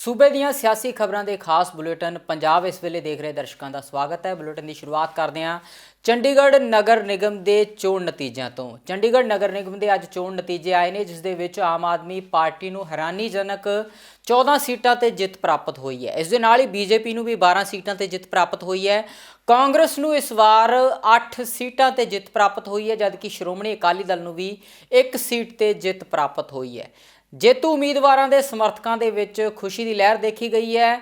सूबे ਦੀਆਂ ਸਿਆਸੀ ਖਬਰਾਂ ਦੇ ਖਾਸ ਬੁਲੇਟਿਨ ਪੰਜਾਬ ਇਸ ਵੇਲੇ ਦੇਖ ਰਹੇ ਦਰਸ਼ਕਾਂ ਦਾ ਸਵਾਗਤ ਹੈ। ਬੁਲੇਟਿਨ ਦੀ ਸ਼ੁਰੂਆਤ ਕਰਦੇ ਹਾਂ ਚੰਡੀਗੜ੍ਹ ਨਗਰ ਨਿਗਮ ਦੇ ਚੋਣ ਨਤੀਜਿਆਂ ਤੋਂ। ਚੰਡੀਗੜ੍ਹ ਨਗਰ ਨਿਗਮ ਦੇ ਅੱਜ ਚੋਣ ਨਤੀਜੇ ਆਏ ਨੇ, ਜਿਸ ਦੇ ਵਿੱਚ ਆਮ ਆਦਮੀ ਪਾਰਟੀ ਨੂੰ ਹੈਰਾਨੀਜਨਕ 14 ਸੀਟਾਂ ਤੇ ਜਿੱਤ ਪ੍ਰਾਪਤ ਹੋਈ ਹੈ। ਇਸ ਦੇ ਨਾਲ ਹੀ ਬੀਜੇਪੀ ਨੂੰ ਵੀ 12 ਸੀਟਾਂ ਤੇ ਜਿੱਤ ਪ੍ਰਾਪਤ ਹੋਈ ਹੈ। ਕਾਂਗਰਸ ਨੂੰ ਇਸ ਵਾਰ 8 ਸੀਟਾਂ ਤੇ ਜਿੱਤ ਪ੍ਰਾਪਤ ਹੋਈ ਹੈ, ਜਦਕਿ ਸ਼੍ਰੋਮਣੀ ਅਕਾਲੀ ਦਲ ਨੂੰ ਵੀ 1 ਸੀਟ ਤੇ ਜਿੱਤ ਪ੍ਰਾਪਤ ਹੋਈ ਹੈ। ਜੇਤੂ ਉਮੀਦਵਾਰਾਂ ਦੇ ਸਮਰਥਕਾਂ ਦੇ ਵਿੱਚ ਖੁਸ਼ੀ ਦੀ ਲਹਿਰ ਦੇਖੀ ਗਈ ਹੈ।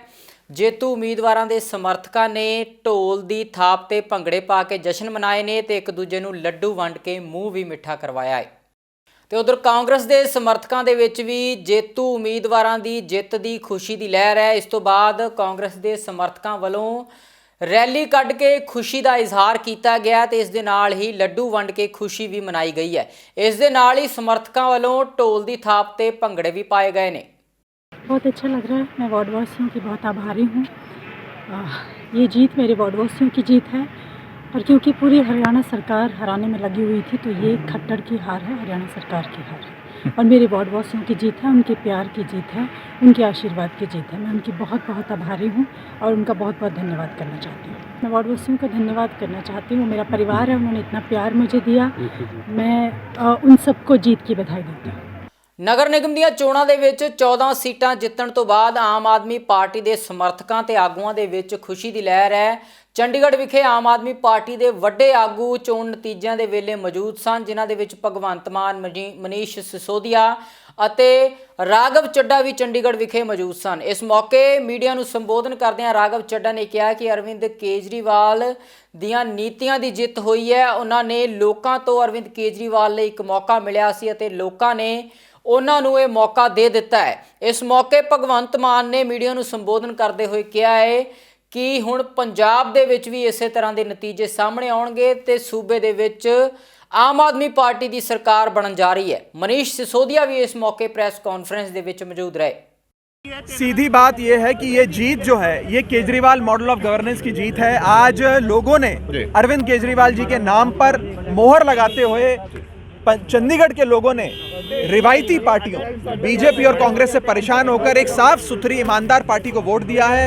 ਜੇਤੂ ਉਮੀਦਵਾਰਾਂ ਦੇ ਸਮਰਥਕਾਂ ਨੇ ਢੋਲ ਦੀ ਥਾਪ ਤੇ ਭੰਗੜੇ ਪਾ ਕੇ ਜਸ਼ਨ ਮਨਾਏ ਨੇ ਤੇ ਇੱਕ ਦੂਜੇ ਨੂੰ ਲੱਡੂ ਵੰਡ ਕੇ ਮੂੰਹ ਵੀ ਮਿੱਠਾ ਕਰਵਾਇਆ ਹੈ। ਤੇ ਉਧਰ ਕਾਂਗਰਸ ਦੇ ਸਮਰਥਕਾਂ ਦੇ ਵਿੱਚ ਵੀ ਜੇਤੂ ਉਮੀਦਵਾਰਾਂ ਦੀ ਜਿੱਤ ਦੀ ਖੁਸ਼ੀ ਦੀ ਲਹਿਰ ਹੈ। ਇਸ ਤੋਂ ਬਾਅਦ ਕਾਂਗਰਸ ਦੇ ਸਮਰਥਕਾਂ ਵੱਲੋਂ रैली कढ़ के खुशी का इजहार किया गया तो इस दे नाल ही लड्डू वंड के खुशी भी मनाई गई है। इस दे नाल ही समर्थकों वालों ढोल की थाप ते भंगड़े भी पाए गए ने। बहुत अच्छा लग रहा है। मैं वार्डवासियों की बहुत आभारी हूँ। ये जीत मेरे वार्डवासियों की जीत है, और क्योंकि पूरी हरियाणा सरकार हराने में लगी हुई थी, तो ये खट्टर की हार है, हरियाणा सरकार की हार है और मेरे वार्डवासियों की जीत है, उनके प्यार की जीत है, उनके आशीर्वाद की जीत है। मैं उनकी बहुत बहुत आभारी हूँ और उनका बहुत बहुत धन्यवाद करना चाहती हूँ। मैं वार्डवासियों का धन्यवाद करना चाहती हूँ। मेरा परिवार है, उन्होंने इतना प्यार मुझे दिया। मैं उन सबको जीत की बधाई देती हूँ। ਨਗਰ ਨਿਗਮ ਦੀਆਂ ਚੋਣਾਂ ਦੇ ਵਿੱਚ 14 ਸੀਟਾਂ ਜਿੱਤਣ ਤੋਂ ਬਾਅਦ ਆਮ ਆਦਮੀ ਪਾਰਟੀ ਦੇ ਸਮਰਥਕਾਂ ਤੇ ਆਗੂਆਂ ਦੇ ਵਿੱਚ ਖੁਸ਼ੀ ਦੀ ਲਹਿਰ ਹੈ। ਚੰਡੀਗੜ੍ਹ ਵਿਖੇ ਆਮ ਆਦਮੀ ਪਾਰਟੀ ਦੇ ਵੱਡੇ ਆਗੂ ਚੋਣ ਨਤੀਜਿਆਂ ਦੇ ਵੇਲੇ ਮੌਜੂਦ ਸਨ, ਜਿਨ੍ਹਾਂ ਦੇ ਵਿੱਚ ਭਗਵੰਤ ਮਾਨ, ਮਨੀਸ਼ ਸਿਸੋਦੀਆ ਅਤੇ ਰਾਘਵ ਚੱਡਾ ਵੀ ਚੰਡੀਗੜ੍ਹ ਵਿਖੇ ਮੌਜੂਦ ਸਨ। ਇਸ ਮੌਕੇ ਮੀਡੀਆ ਨੂੰ ਸੰਬੋਧਨ ਕਰਦਿਆਂ ਰਾਘਵ ਚੱਡਾ ਨੇ ਕਿਹਾ ਕਿ ਅਰਵਿੰਦ ਕੇਜਰੀਵਾਲ ਦੀਆਂ ਨੀਤੀਆਂ ਦੀ ਜਿੱਤ ਹੋਈ ਹੈ। ਉਹਨਾਂ ਨੇ ਲੋਕਾਂ ਤੋਂ ਅਰਵਿੰਦ ਕੇਜਰੀਵਾਲ ਲਈ ਇੱਕ ਮੌਕਾ ਮਿਲਿਆ ਸੀ ਅਤੇ ਲੋਕਾਂ ਨੇ ਉਹਨਾਂ ਨੂੰ ਇਹ ਮੌਕਾ ਦੇ ਦਿੱਤਾ ਹੈ। ਇਸ ਮੌਕੇ ਭਗਵੰਤ ਮਾਨ ਨੇ ਮੀਡੀਆ ਨੂੰ ਸੰਬੋਧਨ ਕਰਦੇ ਹੋਏ ਕਿਹਾ ਹੈ ਕਿ ਹੁਣ ਪੰਜਾਬ ਦੇ ਵਿੱਚ ਵੀ ਇਸੇ ਤਰ੍ਹਾਂ ਦੇ ਨਤੀਜੇ ਸਾਹਮਣੇ ਆਉਣਗੇ ਤੇ ਸੂਬੇ ਦੇ ਵਿੱਚ ਆਮ ਆਦਮੀ ਪਾਰਟੀ ਦੀ ਸਰਕਾਰ ਬਣਨ ਜਾ ਰਹੀ ਹੈ। ਮਨੀਸ਼ ਸਿਸੋਦੀਆ ਵੀ ਇਸ ਮੌਕੇ ਪ੍ਰੈਸ ਕॉन्फ्रेंस ਦੇ ਵਿੱਚ ਮੌਜੂਦ ਰਹੇ। सीधी बात यह है कि ये जीत जो है ये केजरीवाल मॉडल ऑफ गवर्नेंस की जीत है। आज लोगों ने अरविंद केजरीवाल जी के नाम पर मोहर लगाते हुए चंडीगढ़ के लोगों ने रिवायती पार्टियों बीजेपी और कांग्रेस से परेशान होकर एक साफ सुथरी ईमानदार पार्टी को वोट दिया है।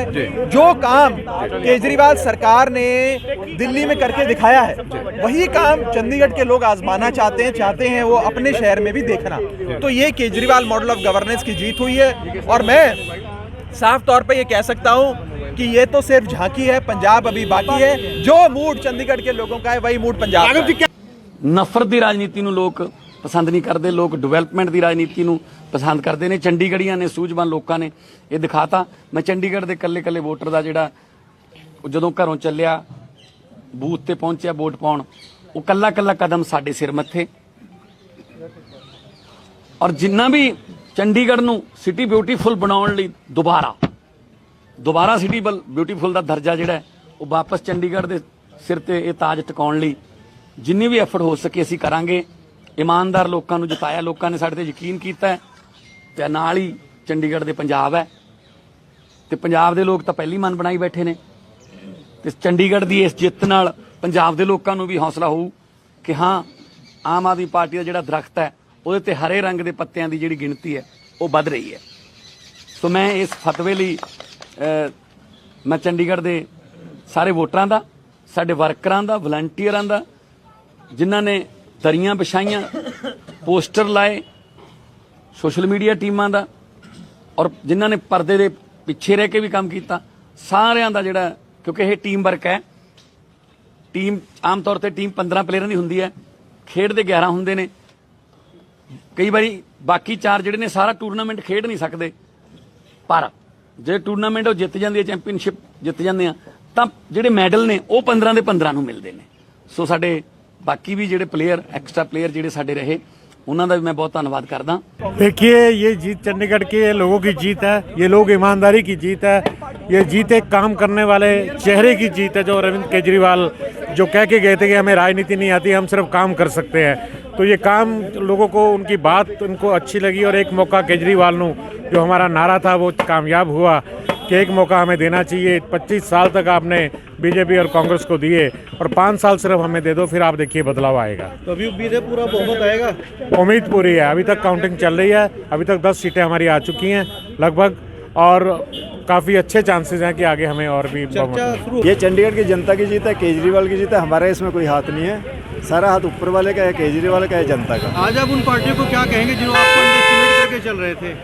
जो काम केजरीवाल सरकार ने दिल्ली में करके दिखाया है, वही काम चंडीगढ़ के लोग आजमाना चाहते हैं वो अपने शहर में भी देखना। तो ये केजरीवाल मॉडल ऑफ गवर्नेंस की जीत हुई है और मैं साफ तौर पे ये कह सकता हूँ कि ये तो सिर्फ झांकी है, पंजाब अभी बाकी है। जो मूड चंडीगढ़ के लोगों का है वही मूड पंजाब का है। नफरत की राजनीति ਨੂੰ ਲੋਕ ਪਸੰਦ ਨਹੀਂ ਕਰਦੇ, ਲੋਕ ਡਿਵੈਲਪਮੈਂਟ ਦੀ ਰਾਜਨੀਤੀ ਨੂੰ ਪਸੰਦ ਕਰਦੇ ਨੇ। ਚੰਡੀਗੜ੍ਹੀਆਂ ਨੇ, ਸੂਝਵਾਨ ਲੋਕਾਂ ਨੇ ਇਹ ਦਿਖਾਤਾ। ਮੈਂ ਚੰਡੀਗੜ੍ਹ ਦੇ ਕੱਲੇ ਵੋਟਰ ਦਾ ਜਿਹੜਾ ਜਦੋਂ ਘਰੋਂ ਚੱਲਿਆ ਬੂਥ ਤੇ ਪਹੁੰਚਿਆ ਵੋਟ ਪਾਉਣ, ਉਹ ਕੱਲਾ ਕਦਮ ਸਾਡੇ ਸਿਰ ਮੱਥੇ। ਔਰ ਜਿੰਨਾ ਵੀ ਚੰਡੀਗੜ੍ਹ ਨੂੰ ਸਿਟੀ ਬਿਊਟੀਫੁਲ ਬਣਾਉਣ ਲਈ ਦੁਬਾਰਾ ਸਿਟੀ ਬਿਊਟੀਫੁਲ ਦਾ ਦਰਜਾ ਜਿਹੜਾ ਉਹ ਵਾਪਸ ਚੰਡੀਗੜ੍ਹ ਦੇ ਸਿਰ ਤੇ ਇਹ ਤਾਜ ਟਿਕਾਉਣ ਲਈ ਜਿੰਨੀ ਵੀ ਐਫਰਟ ਹੋ ਸਕੇ ਅਸੀਂ ਕਰਾਂਗੇ। ਇਮਾਨਦਾਰ ਲੋਕਾਂ ਨੂੰ ਜਿਤਾਇਆ, ਲੋਕਾਂ ਨੇ ਸਾਡੇ ਤੇ ਯਕੀਨ ਕੀਤਾ ਤੇ ਨਾਲ ਹੀ ਚੰਡੀਗੜ੍ਹ ਦੇ ਪੰਜਾਬ ਹੈ ਤੇ ਪੰਜਾਬ ਦੇ ਲੋਕ ਤਾਂ ਪਹਿਲੀ ਮਨ ਬਣਾਈ ਬੈਠੇ ਨੇ ਤੇ ਚੰਡੀਗੜ੍ਹ ਦੀ ਇਸ ਜਿੱਤ ਨਾਲ ਪੰਜਾਬ ਦੇ ਲੋਕਾਂ ਨੂੰ ਵੀ ਹੌਸਲਾ ਹੋਊ ਕਿ ਹਾਂ ਆਮ ਆਦਮੀ ਪਾਰਟੀ ਦਾ ਜਿਹੜਾ ਦਰਖਤ ਹੈ ਉਹਦੇ ਤੇ ਹਰੇ ਰੰਗ ਦੇ ਪੱਤਿਆਂ ਦੀ ਜਿਹੜੀ ਗਿਣਤੀ ਹੈ ਉਹ ਵੱਧ ਰਹੀ ਹੈ। ਸੋ ਮੈਂ ਇਸ ਫਤਵੇ ਲਈ ਮੈਂ ਚੰਡੀਗੜ੍ਹ ਦੇ ਸਾਰੇ ਵੋਟਰਾਂ ਦਾ, ਸਾਡੇ ਵਰਕਰਾਂ ਦਾ, ਵਲੰਟੀਅਰਾਂ ਦਾ, ਜਿਨ੍ਹਾਂ ਨੇ ਦਰੀਆਂ ਵਿਛਾਈਆਂ, ਪੋਸਟਰ ਲਾਏ, ਸੋਸ਼ਲ ਮੀਡੀਆ ਟੀਮਾਂ ਦਾ ਔਰ ਜਿਨ੍ਹਾਂ ਨੇ ਪਰਦੇ ਦੇ ਪਿੱਛੇ ਰਹਿ ਕੇ ਵੀ ਕੰਮ ਕੀਤਾ, ਸਾਰਿਆਂ ਦਾ ਜਿਹੜਾ, ਕਿਉਂਕਿ ਇਹ ਟੀਮ ਵਰਕ ਹੈ। ਟੀਮ ਆਮ ਤੌਰ ਤੇ ਟੀਮ 15 ਪਲੇਅਰਾਂ ਦੀ ਹੁੰਦੀ ਹੈ, ਖੇਡ ਦੇ 11 ਹੁੰਦੇ ਨੇ। ਕਈ ਵਾਰੀ ਬਾਕੀ 4 ਜਿਹੜੇ ਨੇ ਸਾਰਾ ਟੂਰਨਾਮੈਂਟ ਖੇਡ ਨਹੀਂ ਸਕਦੇ, ਪਰ ਜੇ ਟੂਰਨਾਮੈਂਟ ਉਹ ਜਿੱਤ ਜਾਂਦੀ ਹੈ, ਚੈਂਪੀਅਨਸ਼ਿਪ ਜਿੱਤ ਜਾਂਦੇ ਆ, ਤਾਂ ਜਿਹੜੇ ਮੈਡਲ ਨੇ ਉਹ 15 ਦੇ 15 ਨੂੰ ਮਿਲਦੇ ਨੇ। ਸੋ ਸਾਡੇ बाकी भी ਜਿਹੜੇ प्लेयर एक्स्ट्रा प्लेयर ਜਿਹੜੇ ਸਾਡੇ ਰਹੇ ਉਹਨਾਂ ਦਾ भी मैं बहुत धन्यवाद करदा। देखिए, ये जीत चंडीगढ़ के लोगों की जीत है, ये लोग ईमानदारी की जीत है, ये जीत एक काम करने वाले चेहरे की जीत है। जो अरविंद केजरीवाल जो कह के गए थे कि हमें राजनीति नहीं आती, हम सिर्फ काम कर सकते हैं, तो ये काम लोगों को, उनकी बात उनको अच्छी लगी और एक मौका केजरीवाल ने जो हमारा नारा था वो कामयाब हुआ कि एक मौका हमें देना चाहिए। 25 साल तक आपने बीजेपी और कांग्रेस को दिए और 5 साल सिर्फ हमें दे दो, फिर आप देखिए बदलाव आएगा। तो अभी उम्मीद है पूरा बहुमत आएगा? उम्मीद पूरी है। अभी तक काउंटिंग चल रही है, अभी तक 10 सीटें हमारी आ चुकी हैं लगभग, और काफ़ी अच्छे चांसेस हैं कि आगे हमें और भी बहुमत। ये चंडीगढ़ की जनता की जीत है, केजरीवाल की जीत है, हमारा इसमें कोई हाथ नहीं है। सारा हाथ ऊपर वाले का है, केजरीवाल का है, जनता का। आज आप उन पार्टियों को क्या कहेंगे जिन्होंने आपको अंडरएस्टिमेट करके चल रहे थे?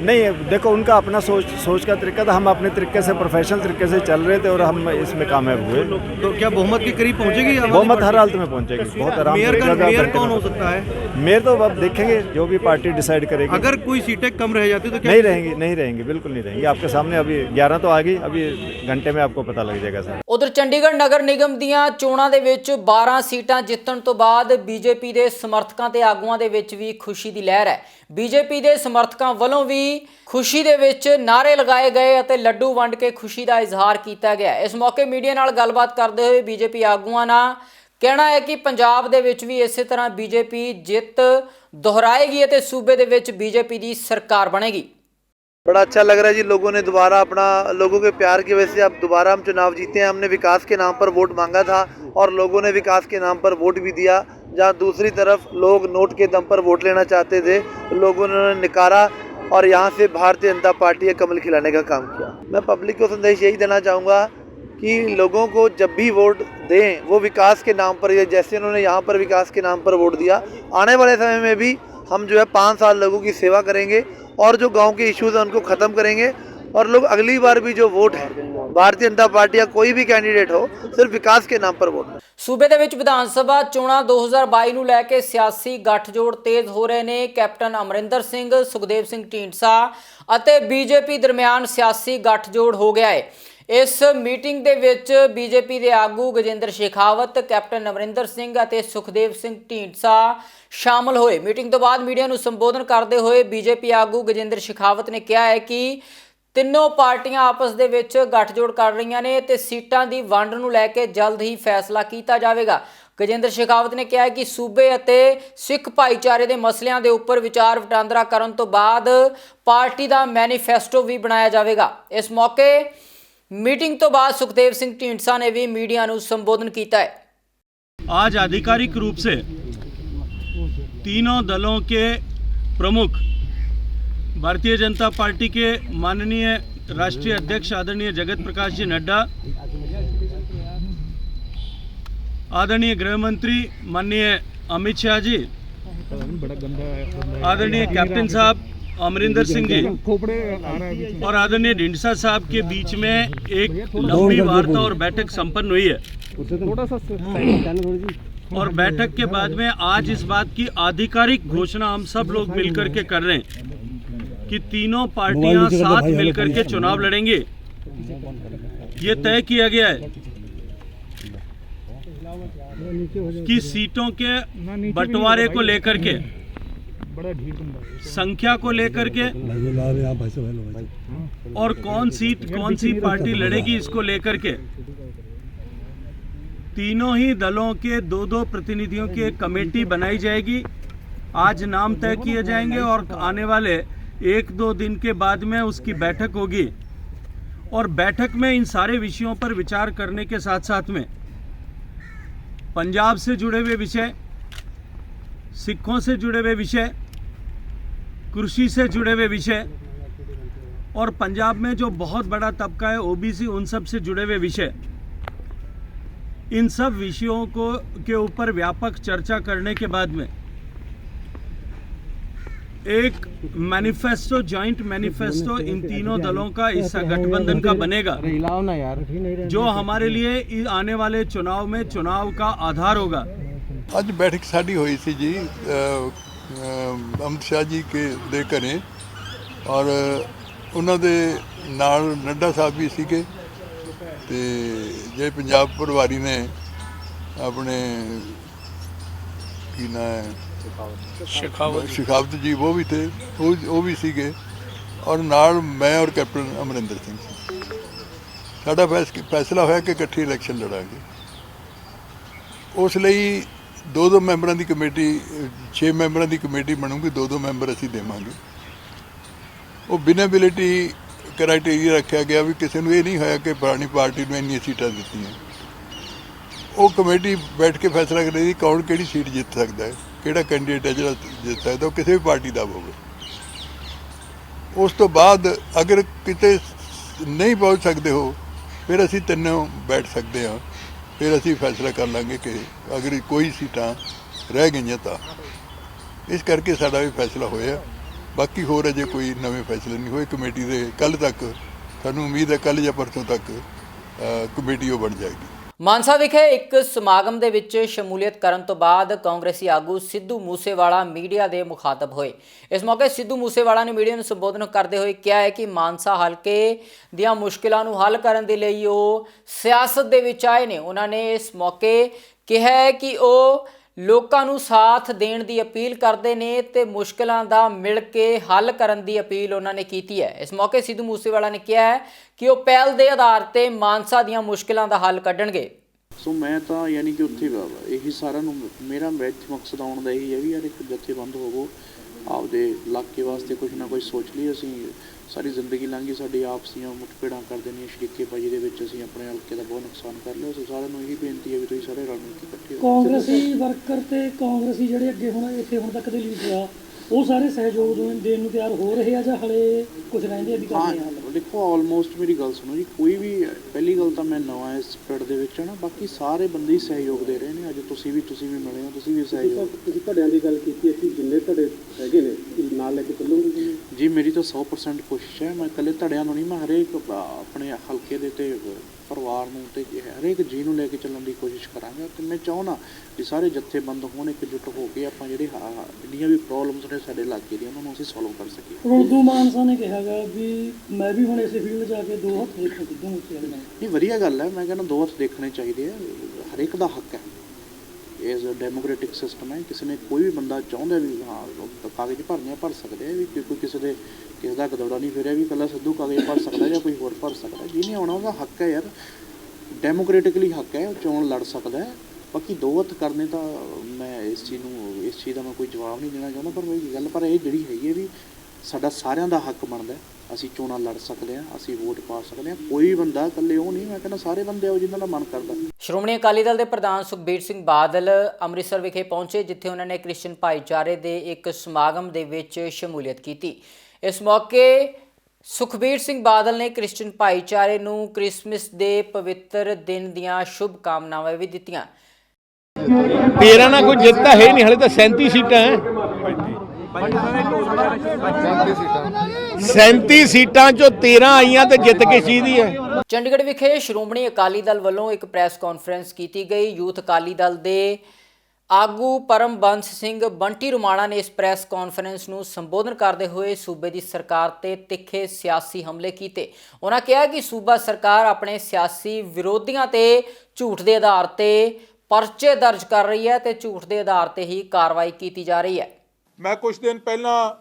नहीं, देखो उनका अपना सोच का तरीका था, हम अपने तरीके से प्रोफेशनल तरीके से चल रहे थे और हम इसमें कामयाब हुए। तो क्या बहुमत के करीब पहुंचेगी? बहुमत हर हालत में पहुंचेगी, बहुत आराम से। मेयर कौन हो सकता है? मेयर तो अब देखेंगे, जो भी पार्टी डिसाइड करेगी। अगर कोई सीटें कम रह जाती तो क्या? नहीं रहेंगी, बिल्कुल नहीं रहेंगी। आपके सामने अभी 11 तो आ गई, अभी घंटे में आपको पता लग जाएगा सर। ਉਧਰ ਚੰਡੀਗੜ੍ਹ ਨਗਰ ਨਿਗਮ ਦੀਆਂ ਚੋਣਾਂ ਦੇ ਵਿੱਚ 12 ਸੀਟਾਂ ਜਿੱਤਣ ਤੋਂ ਬਾਅਦ ਬੀਜੇਪੀ ਦੇ ਸਮਰਥਕਾਂ ਤੇ ਆਗੂਆਂ ਦੇ ਵਿੱਚ ਵੀ ਖੁਸ਼ੀ ਦੀ ਲਹਿਰ ਹੈ। ਬੀਜੇਪੀ ਦੇ ਸਮਰਥਕਾਂ ਵੱਲੋਂ ਵੀ ਖੁਸ਼ੀ ਦੇ ਵਿੱਚ ਨਾਅਰੇ ਲਗਾਏ ਗਏ ਅਤੇ ਲੱਡੂ ਵੰਡ ਕੇ ਖੁਸ਼ੀ ਦਾ ਇਜ਼ਹਾਰ ਕੀਤਾ ਗਿਆ। ਇਸ ਮੌਕੇ ਮੀਡੀਆ ਨਾਲ ਗੱਲਬਾਤ ਕਰਦੇ ਹੋਏ ਬੀਜੇਪੀ ਆਗੂਆਂ ਦਾ ਕਹਿਣਾ ਹੈ ਕਿ ਪੰਜਾਬ ਦੇ ਵਿੱਚ ਵੀ ਇਸੇ ਤਰ੍ਹਾਂ ਬੀਜੇਪੀ ਜਿੱਤ ਦੁਹਰਾਏਗੀ ਅਤੇ ਸੂਬੇ ਦੇ ਵਿੱਚ ਬੀਜੇਪੀ ਦੀ ਸਰਕਾਰ ਬਣੇਗੀ। बड़ा अच्छा लग रहा है जी, लोगों ने दोबारा अपना, लोगों के प्यार की वजह से अब दोबारा हम चुनाव जीते हैं। हमने विकास के नाम पर वोट मांगा था और लोगों ने विकास के नाम पर वोट भी दिया। जहां दूसरी तरफ लोग नोट के दम पर वोट लेना चाहते थे, लोगों ने नकारा और यहां से भारतीय जनता पार्टी का कमल खिलाने का काम किया। मैं पब्लिक को संदेश यही देना चाहूँगा कि लोगों को जब भी वोट दें वो विकास के नाम पर, जैसे उन्होंने यहाँ पर विकास के नाम पर वोट दिया, आने वाले समय में भी हम जो है 5 साल लोगों की सेवा करेंगे और जो गांव के इश्यूज हैं उनको ख़त्म करेंगे। और लोग अगली बार भी जो वोट है भारतीय जनता पार्टी या कोई भी कैंडिडेट हो, सिर्फ विकास के नाम पर वोट। ਸੂਬੇ ਦੇ ਵਿੱਚ ਵਿਧਾਨ ਸਭਾ ਚੋਣਾਂ 2022 ਨੂੰ ਲੈ ਕੇ ਸਿਆਸੀ ਗੱਠਜੋੜ ਤੇਜ਼ ਹੋ ਰਹੇ ਨੇ। ਕੈਪਟਨ ਅਮਰਿੰਦਰ ਸਿੰਘ, ਸੁਖਦੇਵ ਸਿੰਘ ਢੀਂਡਸਾ ਅਤੇ ਬੀਜੇਪੀ ਦਰਮਿਆਨ ਸਿਆਸੀ ਗੱਠਜੋੜ ਹੋ ਗਿਆ ਹੈ। ਇਸ ਮੀਟਿੰਗ ਦੇ ਵਿੱਚ ਬੀਜੇਪੀ ਦੇ ਆਗੂ ਗਜੇਂਦਰ ਸ਼ੇਖਾਵਤ, ਕੈਪਟਨ ਅਮਰਿੰਦਰ ਸਿੰਘ ਅਤੇ ਸੁਖਦੇਵ ਸਿੰਘ ਢੀਂਡਸਾ ਸ਼ਾਮਲ ਹੋਏ। ਮੀਟਿੰਗ ਤੋਂ ਬਾਅਦ ਮੀਡੀਆ ਨੂੰ ਸੰਬੋਧਨ ਕਰਦੇ ਹੋਏ ਬੀਜੇਪੀ ਆਗੂ ਗਜੇਂਦਰ ਸ਼ੇਖਾਵਤ ਨੇ ਕਿਹਾ ਹੈ ਕਿ ਤਿੰਨੋਂ ਪਾਰਟੀਆਂ ਆਪਸ ਦੇ ਵਿੱਚ ਗੱਠਜੋੜ ਕਰ ਰਹੀਆਂ ਨੇ ਤੇ ਸੀਟਾਂ ਦੀ ਵੰਡ ਨੂੰ ਲੈ ਕੇ ਜਲਦ ਹੀ ਫੈਸਲਾ ਕੀਤਾ ਜਾਵੇਗਾ। ਗਜੇਂਦਰ ਸ਼ੇਖਾਵਤ ਨੇ ਕਿਹਾ ਕਿ ਸੂਬੇ ਅਤੇ ਸਿੱਖ ਭਾਈਚਾਰੇ ਦੇ ਮਸਲਿਆਂ ਦੇ ਉੱਪਰ ਵਿਚਾਰ ਵਟਾਂਦਰਾ ਕਰਨ ਤੋਂ ਬਾਅਦ ਪਾਰਟੀ ਦਾ ਮੈਨੀਫੈਸਟੋ ਵੀ ਬਣਾਇਆ ਜਾਵੇਗਾ। ਇਸ ਮੌਕੇ मीटिंग तो बाद सुखदेव सिंह ढींडसा ने भी मीडिया को संबोधन किया है। आज आधिकारिक रूप से तीनों दलों के प्रमुख भारतीय जनता पार्टी के माननीय राष्ट्रीय अध्यक्ष आदरणीय जगत प्रकाश जी नड्डा, आदरणीय गृह मंत्री माननीय अमित शाह जी, आदरणीय कैप्टन साहब अमरिंदर सिंह जी और आदरणीय ढींडसा साहब के बीच में एक लंबी वार्ता और बैठक संपन्न हुई है। और बैठक के बाद में आज इस बात की आधिकारिक घोषणा हम सब लोग मिलकर के कर रहे हैं कि तीनों पार्टियां साथ मिलकर के चुनाव लड़ेंगे। ये तय किया गया है कि सीटों के बंटवारे को लेकर के, संख्या को लेकर के और कौन सी पार्टी लड़ेगी इसको लेकर के तीनों ही दलों के 2-2 प्रतिनिधियों की एक कमेटी बनाई जाएगी। आज नाम तय किए जाएंगे और आने वाले 1-2 दिन के बाद में उसकी बैठक होगी और बैठक में इन सारे विषयों पर विचार करने के साथ साथ में पंजाब से जुड़े हुए विषय, सिखों से जुड़े हुए विषय, कृषि से जुड़े हुए विषय और पंजाब में जो बहुत बड़ा तबका है ओबीसी, उन सब से जुड़े हुए विषय, इन सब विषयों को के ऊपर व्यापक चर्चा करने के बाद में एक मैनिफेस्टो, जॉइंट मैनिफेस्टो इन तीनों दलों का, इस गठबंधन का बनेगा जो हमारे लिए आने वाले चुनाव में चुनाव का आधार होगा। ਅੱਜ ਬੈਠਕ ਸਾਡੀ ਹੋਈ ਸੀ ਜੀ ਅਮਿਤ ਸ਼ਾਹ ਜੀ ਦੇ ਘਰੇ ਔਰ ਉਹਨਾਂ ਦੇ ਨਾਲ ਨੱਡਾ ਸਾਹਿਬ ਵੀ ਸੀਗੇ ਤੇ ਜਿਹੜੇ ਪੰਜਾਬ ਪ੍ਰਭਾਰੀ ਨੇ ਆਪਣੇ ਕੀ ਨਾਂ ਹੈ शेखावत जी, वो भी थे, वो भी सीगे और नाल मैं और कैप्टन अमरिंदर सिंह सी। साडा फैसला होया कि इकट्ठी इलैक्शन लड़ांगे। उस लई 2-2 मैंबरां दी कमेटी, 6 मैंबरां दी कमेटी बनूगी, 2-2 मैंबर असीं देवांगे। वो बिनेबिलिटी क्राइटेरिया रखा गया भी किसी नूं ये नहीं होया कि पुरानी पार्टी नूं इन्नियां सीटां दित्तियां। वो कमेटी बैठ के फैसला करेगी कौन किहड़ी सीट जित सकता है, ਕਿਹੜਾ ਕੈਂਡੀਡੇਟ ਹੈ ਜਿਹੜਾ ਜਿੱਤ ਸਕਦਾ, ਉਹ ਕਿਸੇ ਵੀ ਪਾਰਟੀ ਦਾ ਹੋਵੇ। ਉਸ ਤੋਂ ਬਾਅਦ ਅਗਰ ਕਿਤੇ ਨਹੀਂ ਪਹੁੰਚ ਸਕਦੇ ਹੋ ਫਿਰ ਅਸੀਂ ਤਿੰਨੋਂ ਬੈਠ ਸਕਦੇ ਹਾਂ, ਫਿਰ ਅਸੀਂ ਫੈਸਲਾ ਕਰ ਲਾਂਗੇ ਕਿ ਅਗਰ ਕੋਈ ਸੀਟਾਂ ਰਹਿ ਗਈਆਂ ਤਾਂ। ਇਸ ਕਰਕੇ ਸਾਡਾ ਵੀ ਫੈਸਲਾ ਹੋਇਆ। ਬਾਕੀ ਹੋਰ ਅਜੇ ਕੋਈ ਨਵੇਂ ਫੈਸਲੇ ਨਹੀਂ ਹੋਏ ਕਮੇਟੀ ਦੇ। ਕੱਲ੍ਹ ਤੱਕ ਸਾਨੂੰ ਉਮੀਦ ਹੈ ਕੱਲ੍ਹ ਜਾਂ ਪਰਸੋਂ ਤੱਕ ਕਮੇਟੀ ਉਹ ਬਣ ਜਾਏਗੀ। ਮਾਨਸਾ ਵਿਖੇ ਇੱਕ ਸਮਾਗਮ ਦੇ ਵਿੱਚ ਸ਼ਮੂਲੀਅਤ ਕਰਨ ਤੋਂ ਬਾਅਦ ਕਾਂਗਰਸੀ ਆਗੂ ਸਿੱਧੂ ਮੂਸੇਵਾਲਾ ਮੀਡੀਆ ਦੇ ਮੁਖਾਤਬ ਹੋਏ। ਇਸ ਮੌਕੇ ਸਿੱਧੂ ਮੂਸੇਵਾਲਾ ਨੇ ਮੀਡੀਆ ਨੂੰ ਸੰਬੋਧਨ ਕਰਦੇ ਹੋਏ ਕਿਹਾ ਹੈ ਕਿ ਮਾਨਸਾ ਹਲਕੇ ਦੀਆਂ ਮੁਸ਼ਕਿਲਾਂ ਨੂੰ ਹੱਲ ਕਰਨ ਦੇ ਲਈ ਉਹ ਸਿਆਸਤ ਦੇ ਵਿੱਚ ਆਏ ਨੇ। ਉਹਨਾਂ ਨੇ ਇਸ ਮੌਕੇ ਕਿਹਾ ਹੈ ਕਿ ਉਹ ਲੋਕਾਂ ਨੂੰ ਸਾਥ ਦੇਣ ਦੀ ਅਪੀਲ ਕਰਦੇ ਨੇ ਤੇ ਮੁਸ਼ਕਿਲਾਂ ਦਾ ਮਿਲ ਕੇ ਹੱਲ ਕਰਨ ਦੀ ਅਪੀਲ ਉਹਨਾਂ ਨੇ ਕੀਤੀ ਹੈ। ਇਸ ਮੌਕੇ ਸਿੱਧੂ ਮੂਸੇਵਾਲਾ ਨੇ ਕਿਹਾ ਹੈ ਕਿ ਉਹ ਪਹਿਲ ਦੇ ਆਧਾਰ ਤੇ ਮਾਨਸਾ ਦੀਆਂ ਮੁਸ਼ਕਿਲਾਂ ਦਾ ਹੱਲ ਕੱਢਣਗੇ। ਸੋ ਮੈਂ ਤਾਂ ਯਾਨੀ ਕਿ ਉੱਥੇ ਇਹੀ ਸਾਰਿਆਂ ਨੂੰ ਮੇਰਾ ਮਕਸਦ ਆਉਣ ਦਾ ਇਹੀ ਹੈ ਵੀ ਯਾਰ ਇੱਕ ਜਥੇਬੰਦ ਹੋਵੋ, ਆਪਦੇ ਇਲਾਕੇ ਵਾਸਤੇ ਕੁਝ ਨਾ ਕੁਝ ਸੋਚ ਲਈ। ਅਸੀਂ ਸਾਰੀ ਜ਼ਿੰਦਗੀ ਲੰਘੀ ਸਾਡੀ ਆਪਸੀਆਂ ਮੁੱਠਭੇੜਾਂ ਕਰਦੇ ਨੇ, ਸ਼ਰੀਕੇਬਾਜ਼ੀ ਦੇ ਵਿੱਚ ਅਸੀਂ ਆਪਣੇ ਹਲਕੇ ਦਾ ਬਹੁਤ ਨੁਕਸਾਨ ਕਰ ਲਿਆ। ਸੋ ਸਾਰਿਆਂ ਨੂੰ ਇਹੀ ਬੇਨਤੀ ਹੈ ਵੀ ਤੁਸੀਂ ਸਾਰੇ ਰਲ ਮਿਲ ਕੇ ਇਕੱਠੇ ਹੋ। ਕਾਂਗਰਸੀ ਵਰਕਰ ਤੇ ਕਾਂਗਰਸੀ ਜਿਹੜੇ ਅੱਗੇ ਹੁਣ ਇੱਥੇ ਹੁਣ ਤੱਕ ਦੇ ਲੀਡਰ ਆ ਉਹ ਸਾਰੇ ਸਹਿਯੋਗ ਦੇਣ ਨੂੰ ਤਿਆਰ ਹੋ ਰਹੇ ਆ ਜਾਂ ਹਲੇ ਕੁਝ ਰਹਿੰਦੇ ਆ ਵੀ ਕਰਨੇ ਆ? ਦੇਖੋ ਆਲਮੋਸਟ ਮੇਰੀ ਗੱਲ ਸੁਣੋ ਜੀ, ਕੋਈ ਵੀ ਪਹਿਲੀ ਗੱਲ ਤਾਂ ਮੈਂ ਨਵਾਂ ਇਸ ਪਿੰਡ ਦੇ ਵਿੱਚ ਨਾ, ਬਾਕੀ ਸਾਰੇ ਬੰਦੇ ਹੀ ਸਹਿਯੋਗ ਦੇ ਰਹੇ ਨੇ। ਅੱਜ ਤੁਸੀਂ ਵੀ ਮਿਲੇ ਹੋ, ਤੁਸੀਂ ਵੀ ਸਹਿਯੋਗ। ਤੁਸੀਂ ਧੜਿਆਂ ਦੀ ਗੱਲ ਕੀਤੀ ਹੈ ਕਿ ਜਿੰਨੇ ਧੜੇ ਹੈਗੇ ਨੇ ਨਾਲ ਲੈ ਕੇ ਚੱਲੋਗੇ ਜੀ? ਮੇਰੀ ਤਾਂ 100% ਕੋਸ਼ਿਸ਼ ਹੈ। ਮੈਂ ਇਕੱਲੇ ਧੜਿਆਂ ਨੂੰ ਨਹੀਂ, ਮੈਂ ਹਰੇਕ ਆਪਣੇ ਹਲਕੇ ਦੇ ਤੇ ਪਰਿਵਾਰ ਨੂੰ ਤੇ ਹਰੇਕ ਜੀ ਨੂੰ ਲੈ ਕੇ ਚੱਲਣ ਦੀ ਕੋਸ਼ਿਸ਼ ਕਰਾਂਗਾ। ਤੇ ਮੈਂ ਚਾਹੁੰਦਾ ਕਿ ਸਾਰੇ ਜਥੇਬੰਦ ਹੋਣ, ਇਕਜੁੱਟ ਹੋ ਕੇ ਆਪਾਂ ਜਿਹੜੇ ਜਿੰਨੀਆਂ ਵੀ ਪ੍ਰੋਬਲਮਸ ਨੇ ਸਾਡੇ ਇਲਾਕੇ ਦੀਆਂ ਉਹਨਾਂ ਨੂੰ ਅਸੀਂ ਸੋਲਵ ਕਰ ਸਕੀਏ। ਉਦੋਂ ਮਾਨਸਾ ਨੇ ਕਿਹਾ ਗਾ ਵੀ ਮੈਂ ਵੀ ਹੁਣ ਇਸੇ ਫੀਲਡ ਜਾ ਕੇ 2 ਹੱਥ ਦੇਖਣ ਸਿੱਧੂ ਮੂਸੇਵਾਲੇ ਨਾਲ। ਨਹੀਂ, ਵਧੀਆ ਗੱਲ ਹੈ। ਮੈਂ ਕਹਿੰਦਾ 2 ਹੱਥ ਦੇਖਣੇ ਚਾਹੀਦੇ ਆ। ਹਰੇਕ ਦਾ ਹੱਕ ਹੈ, ਇਸ ਡੈਮੋਕ੍ਰੈਟਿਕ ਸਿਸਟਮ ਹੈ। ਕਿਸੇ ਨੇ ਕੋਈ ਵੀ ਬੰਦਾ ਚਾਹੁੰਦਾ ਵੀ ਹਾਂ ਕਾਗਜ਼ ਭਰਨੇ ਭਰ ਸਕਦੇ ਆ, ਵੀ ਕੋਈ ਕਿਸੇ ਦਾ ਗਦੌੜਾ ਨਹੀਂ ਫਿਰਿਆ ਵੀ ਇਕੱਲਾ ਸਿੱਧੂ ਕਾਗਜ਼ ਭਰ ਸਕਦਾ ਜਾਂ ਕੋਈ ਹੋਰ ਭਰ ਸਕਦਾ। ਜਿਹਨੇ ਆਉਣਾ ਉਹਦਾ ਹੱਕ ਹੈ ਯਾਰ, ਡੈਮੋਕ੍ਰੈਟਿਕਲੀ ਹੱਕ ਹੈ, ਉਹ ਚੋਣ ਲੜ ਸਕਦਾ ਹੈ। ਬਾਕੀ 2 ਹੱਥ ਕਰਨੇ ਤਾਂ ਮੈਂ ਇਸ ਚੀਜ਼ ਦਾ ਮੈਂ ਕੋਈ ਜਵਾਬ ਨਹੀਂ ਦੇਣਾ ਚਾਹੁੰਦਾ, ਪਰ ਇਹ ਜਿਹੜੀ ਹੈਗੀ ਹੈ ਵੀ ਸਾਡਾ ਸਾਰਿਆਂ ਦਾ ਹੱਕ ਬਣਦਾ। ਅਸੀਂ ਚੋਣਾਂ ਲੜ ਸਕਦੇ ਹਾਂ, ਅਸੀਂ ਵੋਟ ਪਾ ਸਕਦੇ ਹਾਂ। ਕੋਈ ਬੰਦਾ ਇਕੱਲੇ ਉਹ ਨਹੀਂ, ਮੈਂ ਕਹਿੰਦਾ ਸਾਰੇ ਬੰਦੇ ਉਹ ਜਿਨ੍ਹਾਂ ਦਾ ਮਨ ਕਰਦਾ। ਸ਼੍ਰੋਮਣੀ ਅਕਾਲੀ ਦਲ ਦੇ ਪ੍ਰਧਾਨ ਸੁਖਬੀਰ ਸਿੰਘ ਬਾਦਲ ਅੰਮ੍ਰਿਤਸਰ ਵਿਖੇ ਪਹੁੰਚੇ, ਜਿੱਥੇ ਉਹਨਾਂ ਨੇ ਕ੍ਰਿਸਚਨ ਭਾਈਚਾਰੇ ਦੇ ਇੱਕ ਸਮਾਗਮ ਦੇ ਵਿੱਚ ਸ਼ਮੂਲੀਅਤ ਕੀਤੀ। ਇਸ ਮੌਕੇ ਸੁਖਬੀਰ ਸਿੰਘ ਬਾਦਲ ਨੇ ਕ੍ਰਿਸਚਨ ਭਾਈਚਾਰੇ ਨੂੰ ਕ੍ਰਿਸਮਸ ਦੇ ਪਵਿੱਤਰ ਦਿਨ ਦੀਆਂ ਸ਼ੁਭ ਕਾਮਨਾਵਾਂ ਵੀ ਦਿੱਤੀਆਂ। 13 ਨਾਲ ਕੋਈ ਜਿੱਤ ਤਾਂ ਹੈ ਨਹੀਂ, ਹਲੇ ਤਾਂ 37 ਸੀਟਾਂ ਹੈ। 37 ਸੀਟਾਂ ਚੋਂ 13 ਆਈਆਂ ਤੇ ਜਿੱਤ ਕੇ ਸ਼ਹੀਦੀ ਹੈ। ਚੰਡੀਗੜ੍ਹ ਵਿਖੇ ਸ਼੍ਰੋਮਣੀ ਅਕਾਲੀ ਦਲ ਵੱਲੋਂ ਇੱਕ ਪ੍ਰੈਸ ਕਾਨਫਰੰਸ ਕੀਤੀ ਗਈ। ਯੂਥ ਅਕਾਲੀ ਦਲ ਦੇ ਆਗੂ ਪਰਮਬੰਸ ਸਿੰਘ ਬੰਟੀ ਰੁਮਾਣਾ ਨੇ ਇਸ ਪ੍ਰੈਸ ਕਾਨਫਰੰਸ ਨੂੰ ਸੰਬੋਧਨ ਕਰਦੇ ਹੋਏ ਸੂਬੇ ਦੀ ਸਰਕਾਰ ਤੇ ਤਿੱਖੇ ਸਿਆਸੀ ਹਮਲੇ ਕੀਤੇ। ਉਹਨਾਂ ਕਿਹਾ ਕਿ ਸੂਬਾ ਸਰਕਾਰ ਆਪਣੇ ਸਿਆਸੀ ਵਿਰੋਧੀਆਂ ਤੇ ਝੂਠ ਦੇ ਆਧਾਰ ਤੇ ਪਰਚੇ ਦਰਜ ਕਰ ਰਹੀ ਹੈ ਤੇ ਝੂਠ ਦੇ ਆਧਾਰ ਤੇ ਹੀ ਕਾਰਵਾਈ ਕੀਤੀ ਜਾ ਰਹੀ ਹੈ। ਮੈਂ ਕੁਝ ਦਿਨ ਪਹਿਲਾਂ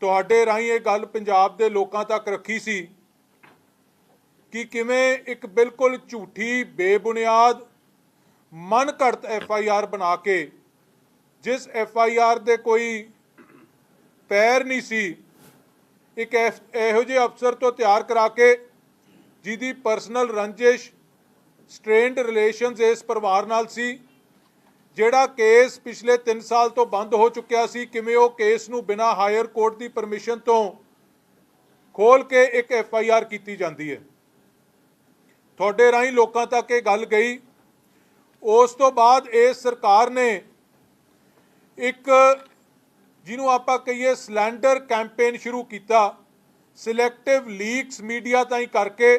ਤੁਹਾਡੇ ਰਾਹੀਂ ਇਹ ਗੱਲ ਪੰਜਾਬ ਦੇ ਲੋਕਾਂ ਤੱਕ ਰੱਖੀ ਸੀ ਕਿ ਕਿਵੇਂ ਇੱਕ ਬਿਲਕੁਲ ਝੂਠੀ ਬੇਬੁਨਿਆਦ ਮਨ ਘੜਤ FIR ਬਣਾ ਕੇ, ਜਿਸ FIR ਦੇ ਕੋਈ ਪੈਰ ਨਹੀਂ ਸੀ, ਇੱਕ ਇਹੋ ਜਿਹੇ ਅਫਸਰ ਤੋਂ ਤਿਆਰ ਕਰਾ ਕੇ ਜਿਹਦੀ ਪਰਸਨਲ ਰੰਜਿਸ਼ ਸਟ੍ਰੇਨਡ ਰਿਲੇਸ਼ਨਸ ਇਸ ਪਰਿਵਾਰ ਨਾਲ ਸੀ, ਜਿਹੜਾ ਕੇਸ ਪਿਛਲੇ 3 ਸਾਲ ਤੋਂ ਬੰਦ ਹੋ ਚੁੱਕਿਆ ਸੀ, ਕਿਵੇਂ ਉਹ ਕੇਸ ਨੂੰ ਬਿਨਾਂ ਹਾਇਰ ਕੋਰਟ ਦੀ ਪਰਮਿਸ਼ਨ ਤੋਂ ਖੋਲ ਕੇ ਇੱਕ FIR ਕੀਤੀ ਜਾਂਦੀ ਹੈ। ਤੁਹਾਡੇ ਰਾਹੀਂ ਲੋਕਾਂ ਤੱਕ ਇਹ ਗੱਲ ਗਈ। ਉਸ ਤੋਂ ਬਾਅਦ ਇਸ ਸਰਕਾਰ ਨੇ ਇੱਕ ਜਿਹਨੂੰ ਆਪਾਂ ਕਹੀਏ ਸਲੈਂਡਰ ਕੈਂਪੇਨ ਸ਼ੁਰੂ ਕੀਤਾ, ਸਿਲੈਕਟਿਵ ਲੀਕਸ ਮੀਡੀਆ ਤਾਈਂ ਕਰਕੇ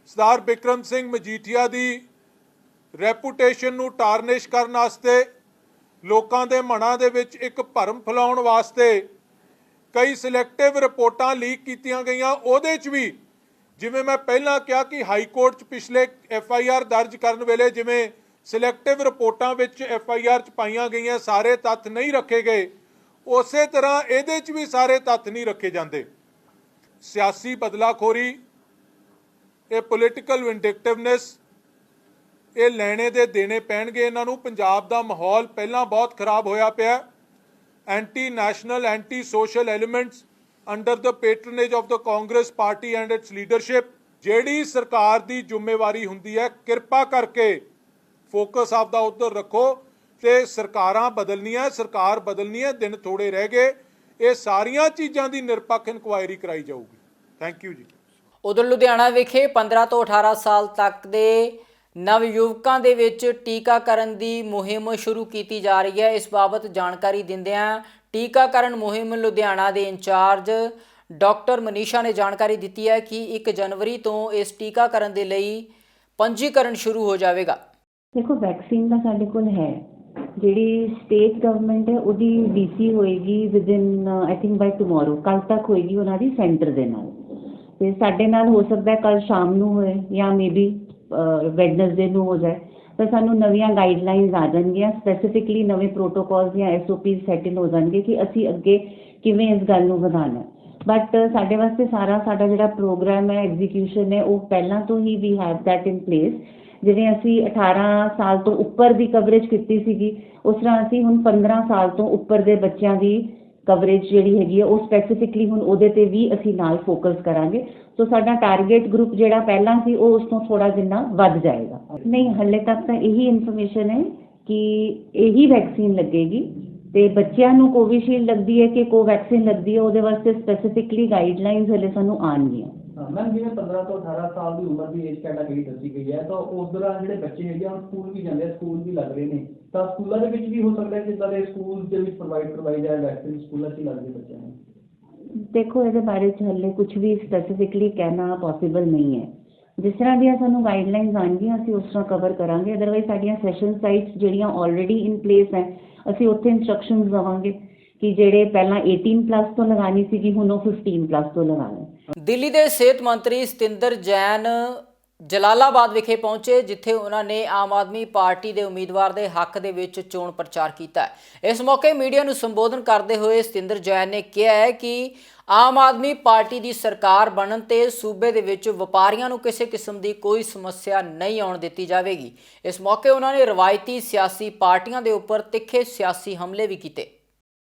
ਸਰਦਾਰ ਬਿਕਰਮ ਸਿੰਘ ਮਜੀਠੀਆ ਦੀ ਰੈਪੂਟੇਸ਼ਨ ਨੂੰ ਟਾਰਨਿਸ਼ ਕਰਨ ਵਾਸਤੇ, ਲੋਕਾਂ ਦੇ ਮਨਾਂ ਦੇ ਵਿੱਚ ਇੱਕ ਭਰਮ ਫੈਲਾਉਣ ਵਾਸਤੇ ਕਈ ਸਿਲੈਕਟਿਵ ਰਿਪੋਰਟਾਂ ਲੀਕ ਕੀਤੀਆਂ ਗਈਆਂ। ਉਹਦੇ 'ਚ ਵੀ ਜਿਵੇਂ ਮੈਂ ਪਹਿਲਾਂ ਕਿਹਾ ਕਿ ਹਾਈ ਕੋਰਟ 'ਚ ਪਿਛਲੇ FIR ਦਰਜ ਕਰਨ ਵੇਲੇ ਜਿਵੇਂ ਸਿਲੈਕਟਿਵ ਰਿਪੋਰਟਾਂ ਵਿੱਚ FIR 'ਚ ਪਾਈਆਂ ਗਈਆਂ ਸਾਰੇ ਤੱਥ ਨਹੀਂ ਰੱਖੇ ਗਏ, ਉਸੇ ਤਰ੍ਹਾਂ ਇਹਦੇ 'ਚ ਵੀ ਸਾਰੇ ਤੱਥ ਨਹੀਂ ਰੱਖੇ ਜਾਂਦੇ। ਸਿਆਸੀ ਬਦਲਾਖੋਰੀ, ਇਹ ਪੋਲੀਟੀਕਲ ਵਿੰਡਿਕਟਿਵਨੈਸ, ਇਹ ਲੈਣੇ ਦੇ ਦੇਣੇ ਪੈਣਗੇ ਇਹਨਾਂ ਨੂੰ। ਪੰਜਾਬ ਦਾ ਮਾਹੌਲ ਪਹਿਲਾਂ ਬਹੁਤ ਖਰਾਬ ਹੋਇਆ ਪਿਆ। Anti national, anti social elements under the patronage of the Congress party and its leadership. ਜਿਹੜੀ ਸਰਕਾਰ ਦੀ ਜ਼ਿੰਮੇਵਾਰੀ ਹੁੰਦੀ ਹੈ, ਕਿਰਪਾ ਕਰਕੇ ਫੋਕਸ ਆਪਦਾ ਉੱਧਰ ਰੱਖੋ ਤੇ ਸਰਕਾਰਾਂ ਬਦਲਣੀਆਂ, ਸਰਕਾਰ ਬਦਲਣੀ ਹੈ, ਦਿਨ ਥੋੜੇ ਰਹਿ ਗਏ। ਇਹ ਸਾਰੀਆਂ ਚੀਜ਼ਾਂ ਦੀ ਨਿਰਪੱਖ ਇਨਕੁਆਇਰੀ ਕਰਾਈ ਜਾਊਗੀ। ਥੈਂਕ ਯੂ ਜੀ। ਉਧਰ ਲੁਧਿਆਣਾ ਵਿਖੇ 15 ਤੋਂ 18 ਸਾਲ ਤੱਕ ਦੇ ਨਵਯੁਵਕਾਂ ਦੇ ਵਿੱਚ ਟੀਕਾਕਰਨ ਦੀ ਮੁਹਿੰਮ ਸ਼ੁਰੂ ਕੀਤੀ ਜਾ ਰਹੀ ਹੈ। ਇਸ ਬਾਬਤ ਜਾਣਕਾਰੀ ਦਿੰਦਿਆਂ ਟੀਕਾਕਰਨ ਮੁਹਿੰਮ ਲੁਧਿਆਣਾ ਦੇ ਇੰਚਾਰਜ ਡਾਕਟਰ ਮਨੀਸ਼ਾ ਨੇ ਜਾਣਕਾਰੀ ਦਿੱਤੀ ਹੈ ਕਿ 1 ਜਨਵਰੀ ਤੋਂ ਇਸ ਟੀਕਾਕਰਨ ਦੇ ਲਈ ਪੰਜੀਕਰਨ ਸ਼ੁਰੂ ਹੋ ਜਾਵੇਗਾ। देखो वैक्सीन का साडे कोल है ਜਿਹੜੀ ਸਟੇਟ ਗਵਰਨਮੈਂਟ ਹੈ ਉਹਦੀ ਡੀਸੀ ਹੋਏਗੀ within I think by tomorrow, ਕੱਲ ਤੱਕ ਹੋਏਗੀ ਉਹਨਾਂ ਦੀ ਸੈਂਟਰ ਦੇ ਨਾਲ। ਤੇ ਸਾਡੇ ਨਾਲ ਹੋ ਸਕਦਾ ਕੱਲ ਸ਼ਾਮ ਨੂੰ ਹੋਏ ਜਾਂ ਮੇਬੀ ਵੈਡਨਸਡੇ ਨੂੰ ਹੋ ਜਾਏ। ਤਾਂ ਸਾਨੂੰ ਨਵੀਆਂ ਗਾਈਡਲਾਈਨਸ ਆ ਜਾਣਗੀਆਂ, ਸਪੈਸੀਫਿਕਲੀ ਨਵੇਂ ਪ੍ਰੋਟੋਕੋਲਸ ਜਾਂ SOPs ਸੈਟਲ ਹੋ ਜਾਣਗੇ ਕਿ ਅਸੀਂ ਅੱਗੇ ਕਿਵੇਂ ਇਸ ਗੱਲ ਨੂੰ ਵਧਾਉਣਾ। ਬਟ ਸਾਡੇ ਵਾਸਤੇ ਸਾਡਾ ਜਿਹੜਾ ਪ੍ਰੋਗਰਾਮ ਹੈ, ਐਗਜ਼ੀਕਿਊਸ਼ਨ ਹੈ, ਉਹ ਪਹਿਲਾਂ ਤੋਂ ਹੀ ਵੀ ਹੈਵ ਦੈਟ ਇਨ ਪਲੇਸ। ਜਿਵੇਂ ਅਸੀਂ 18 ਸਾਲ ਤੋਂ ਉੱਪਰ ਦੀ ਕਵਰੇਜ ਕੀਤੀ ਸੀਗੀ, ਉਸ ਤਰ੍ਹਾਂ ਅਸੀਂ ਹੁਣ 15 ਸਾਲ ਤੋਂ ਉੱਪਰ ਦੇ ਬੱਚਿਆਂ ਦੀ ਕਵਰੇਜ ਜਿਹੜੀ ਹੈਗੀ ਹੈ ਉਹ ਸਪੈਸੀਫਿਕਲੀ ਹੁਣ ਉਹਦੇ ਤੇ ਵੀ ਅਸੀਂ ਨਾਲ ਫੋਕਸ ਕਰਾਂਗੇ। ਸੋ ਸਾਡਾ ਟਾਰਗੇਟ ਗਰੁੱਪ ਜਿਹੜਾ ਪਹਿਲਾਂ ਸੀ ਉਹ ਉਸ ਤੋਂ ਥੋੜਾ ਜਿੰਨਾ ਵੱਧ ਜਾਏਗਾ। ਨਹੀਂ, ਹਲੇ ਤੱਕ ਤਾਂ ਇਹੀ ਇਨਫੋਰਮੇਸ਼ਨ ਹੈ ਕਿ ਇਹੀ ਵੈਕਸੀਨ ਲੱਗੇਗੀ ਤੇ ਬੱਚਿਆਂ ਨੂੰ ਕੋਵਿਸ਼ੀਲਡ ਲੱਗਦੀ ਹੈ ਕਿ ਕੋਵੈਕਸਿਨ ਲੱਗਦੀ ਹੈ, ਉਹਦੇ ਵਾਸਤੇ ਸਪੈਸੀਫਿਕਲੀ ਗਾਈਡਲਾਈਨਸ ਹਲੇ ਸਾਨੂੰ ਆਉਣਗੀਆਂ। मैम जिवें 15 तो 18 साल की उम्र की एज कैटागरी दसी गई है, तो उस दौरान ਜਿਹੜੇ ਬੱਚੇ ਹੈਗੇ ਆ ਸਕੂਲ ਵੀ ਜਾਂਦੇ ਆ, ਸਕੂਲ ਵੀ ਲੱਗ ਰਹੇ ਨੇ, ਤਾਂ ਸਕੂਲਾਂ ਦੇ ਵਿੱਚ ਵੀ ਹੋ ਸਕਦਾ ਹੈ ਜਿੱਦਾਂ ਦੇ ਸਕੂਲ ਦੇ ਵਿੱਚ ਪ੍ਰੋਵਾਈਡ ਕਰਵਾਈ ਜਾਏ ਵੈਕਸੀਨ ਸਕੂਲਾਂ 'ਚ ਹੀ ਲੱਗਦੇ ਬੱਚਿਆਂ ਨੂੰ। ਦੇਖੋ ਇਹਦੇ ਬਾਰੇ 'ਚ ਹਲੇ ਕੁਝ ਵੀ ਸਪੈਸੀਫਿਕਲੀ ਕਹਿਣਾ ਪੋਸੀਬਲ ਨਹੀਂ ਹੈ। ਜਿਸ ਤਰ੍ਹਾਂ ਦੀਆਂ ਸਾਨੂੰ ਗਾਈਡਲਾਈਨਸ ਆਉਣਗੀਆਂ ਅਸੀਂ ਉਸ ਤਰ੍ਹਾਂ ਕਵਰ ਕਰਾਂਗੇ। ਅਦਰਵਾਈਜ਼ ਸਾਡੀਆਂ ਸੈਸ਼ਨ ਸਾਈਟਸ ਜਿਹੜੀਆਂ ਆਲਰੇਡੀ ਇਨ ਪਲੇਸ ਹੈ, ਅਸੀਂ ਉੱਥੇ ਇੰਸਟਰਕਸ਼ਨਸ ਦੇਵਾਂਗੇ ਕਿ ਜਿਹੜੇ ਪਹਿਲਾਂ 18+ ਤੋਂ ਲਗਾਉਣੀ ਸੀਗੀ ਹੁਣ ਉਹ 15+ ਤੋਂ ਲਗਾਉਣਾ। ਦਿੱਲੀ ਦੇ ਸਿਹਤ ਮੰਤਰੀ ਸਤਿੰਦਰ ਜੈਨ ਜਲਾਲਾਬਾਦ ਵਿਖੇ ਪਹੁੰਚੇ, ਜਿੱਥੇ ਉਹਨਾਂ ਨੇ ਆਮ ਆਦਮੀ ਪਾਰਟੀ ਦੇ ਉਮੀਦਵਾਰ ਦੇ ਹੱਕ ਦੇ ਵਿੱਚ ਚੋਣ ਪ੍ਰਚਾਰ ਕੀਤਾ। ਇਸ ਮੌਕੇ ਮੀਡੀਆ ਨੂੰ ਸੰਬੋਧਨ ਕਰਦੇ ਹੋਏ ਸਤਿੰਦਰ ਜੈਨ ਨੇ ਕਿਹਾ ਹੈ ਕਿ ਆਮ ਆਦਮੀ ਪਾਰਟੀ ਦੀ ਸਰਕਾਰ ਬਣਨ ਤੇ ਸੂਬੇ ਦੇ ਵਿੱਚ ਵਪਾਰੀਆਂ ਨੂੰ ਕਿਸੇ ਕਿਸਮ ਦੀ ਕੋਈ ਸਮੱਸਿਆ ਨਹੀਂ ਆਉਣ ਦਿੱਤੀ ਜਾਵੇਗੀ। ਇਸ ਮੌਕੇ ਉਹਨਾਂ ਨੇ ਰਵਾਇਤੀ ਸਿਆਸੀ ਪਾਰਟੀਆਂ ਦੇ ਉੱਪਰ ਤਿੱਖੇ ਸਿਆਸੀ ਹਮਲੇ ਵੀ ਕੀਤੇ।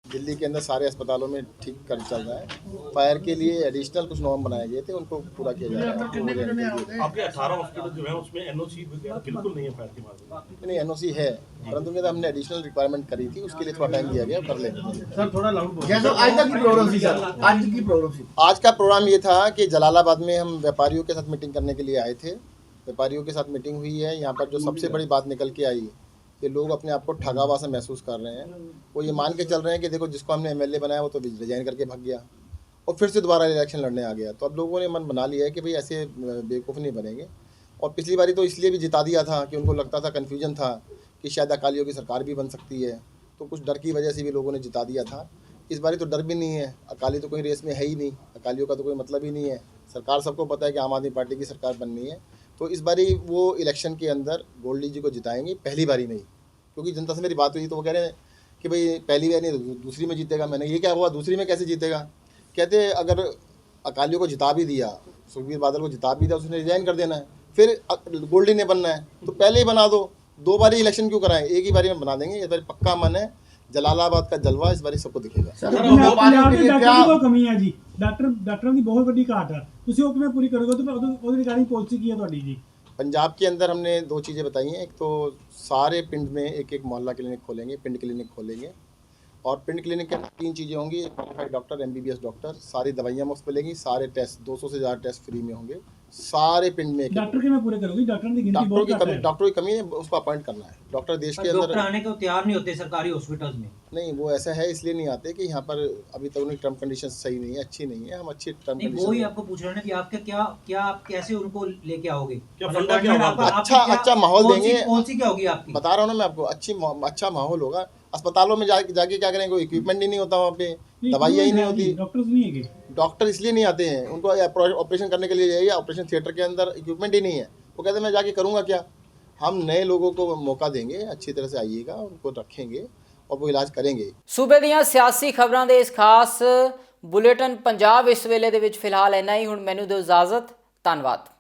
दिल्ली के अंदर सारे अस्पतालों में ठीक कर चल रहा है। फायर के लिए एडिशनल कुछ नॉर्म बनाए गए थे, उनको पूरा किया जा रहा है। आपके 18 हॉस्पिटल जो है उसमें NOC बिल्कुल नहीं है फायर के मामले में? नहीं, NOC है, परंतु हमने एडिशनल रिक्वायरमेंट करी थी, उसके लिए थोड़ा टाइम दिया गया, कर लेंगे सर। थोड़ा लाउड बोलिए। आज का प्रोग्राम ये था कि जलालाबाद में हम व्यापारियों के साथ मीटिंग करने के लिए आए थे। व्यापारियों के साथ मीटिंग हुई है। यहाँ पर जो सबसे बड़ी बात निकल के आई कि लोग अपने आप को ठगा हुआ सा महसूस कर रहे हैं। वो ये मान के चल रहे हैं कि देखो जिसको हमने MLA बनाया वो तो रिजाइन करके भाग गया और फिर से दोबारा इलेक्शन लड़ने आ गया। तो अब लोगों ने मन बना लिया है कि भाई ऐसे बेवकूफ़ नहीं बनेंगे। और पिछली बारी तो इसलिए भी जिता दिया था कि उनको लगता था, कन्फ्यूजन था कि शायद अकालियों की सरकार भी बन सकती है, तो कुछ डर की वजह से भी लोगों ने जिता दिया था। इस बारी तो डर भी नहीं है, अकाली तो कोई रेस में है ही नहीं, अकालियों का तो कोई मतलब ही नहीं है। सरकार सबको पता है कि आम आदमी पार्टी की सरकार बननी है। तो इस बारी वो इलेक्शन के अंदर गोल्डी जी को जिताएंगे, पहली बारी में ही। क्योंकि जनता से मेरी बात हुई तो वो कह रहे हैं कि भाई पहली बार नहीं दूसरी में जीतेगा। मैंने ये क्या हुआ, दूसरी में कैसे जीतेगा? कहते अगर अकालियों को जिता भी दिया, सुखबीर बादल को जिता भी दिया, उसने रिजाइन कर देना है, फिर गोल्डी ने बनना है तो पहले ही बना दो। 2 बारी इलेक्शन क्यों कराएं, एक ही बारी में बना देंगे। इस बारी पक्का मन है, जलालाबाद का जलवा इस बारी सबको दिखेगा। ਕਮੀ ਹੈ ਜੀ, ਡਾਕਟਰਾਂ ਦੀ ਬਹੁਤ ਵੱਡੀ ਘਾਟ ਹੈ, ਤੁਸੀਂ ਉਹ ਕਿਵੇਂ ਪੂਰੀ ਕਰੋਗੇ? ਤੇ ਉਹਦੀ ਰਿਗਾਰਡਿੰਗ ਪਾਲਿਸੀ ਕੀ ਹੈ ਤੁਹਾਡੀ ਜੀ? पंजाब के अंदर हमने 2 चीज़ें बताई हैं। एक तो सारे पिंड में एक मोहल्ला क्लिनिक खोलेंगे, पिंड क्लिनिक खोलेंगे। और पिंड क्लिनिक के अंदर 3 चीज़ें होंगी, क्वालिफाइड डॉक्टर, MBBS डॉक्टर, सारी दवाइयाँ मुफ्त मिलेंगी, सारे टेस्ट 200 से ज़्यादा टेस्ट फ्री में होंगे सारे पिंड में। डॉक्टर के मैं पूरे करोगी, डॉक्टर की गिनती बहुत घट है। डॉक्टरों की कमी है, उसको अपॉइंट करना है। डॉक्टर देश के अंदर आने को तैयार नहीं होते सरकारी हॉस्पिटल्स में। नहीं, वो ऐसा है इसलिए नहीं आते कि यहाँ पर अभी तक उनकी टर्म कंडीशन सही नहीं है, अच्छी नहीं है। हम अच्छी टर्म कंडीशन वही आपको पूछ रहे हैं कि आपके क्या आप कैसे उनको लेके आओगे? अच्छा माहौल देंगे। पॉलिसी क्या होगी आपकी? बता रहा हूँ ना मैं आपको, अच्छा माहौल होगा। अस्पतालों में जाके क्या करेंगे, कोई इक्विपमेंट ही नहीं होता, वहाँ पे दवाइयाँ ही नहीं होती, डॉक्टर्स नहीं है। डॉक्टर इसलिए नहीं आते हैं, उनको ऑपरेशन करने के लिए जाइए, ऑपरेशन थिएटर के अंदर इक्विपमेंट ही नहीं है। वो कहते हैं मैं जाके करूँगा क्या? हम नए लोगों को मौका देंगे, अच्छी तरह से आइएगा, उनको रखेंगे और वो इलाज करेंगे। सूबे ਦੀਆਂ ਸਿਆਸੀ ਖਬਰਾਂ ਦੇ ਇਸ ਖਾਸ ਬੁਲੇਟਿਨ ਪੰਜਾਬ ਇਸ ਵੇਲੇ ਦੇ ਵਿੱਚ ਫਿਲਹਾਲ ਇੰਨਾ ਹੀ। ਹੁਣ ਮੈਨੂੰ ਦਿਓ ਇਜਾਜ਼ਤ। ਧੰਨਵਾਦ।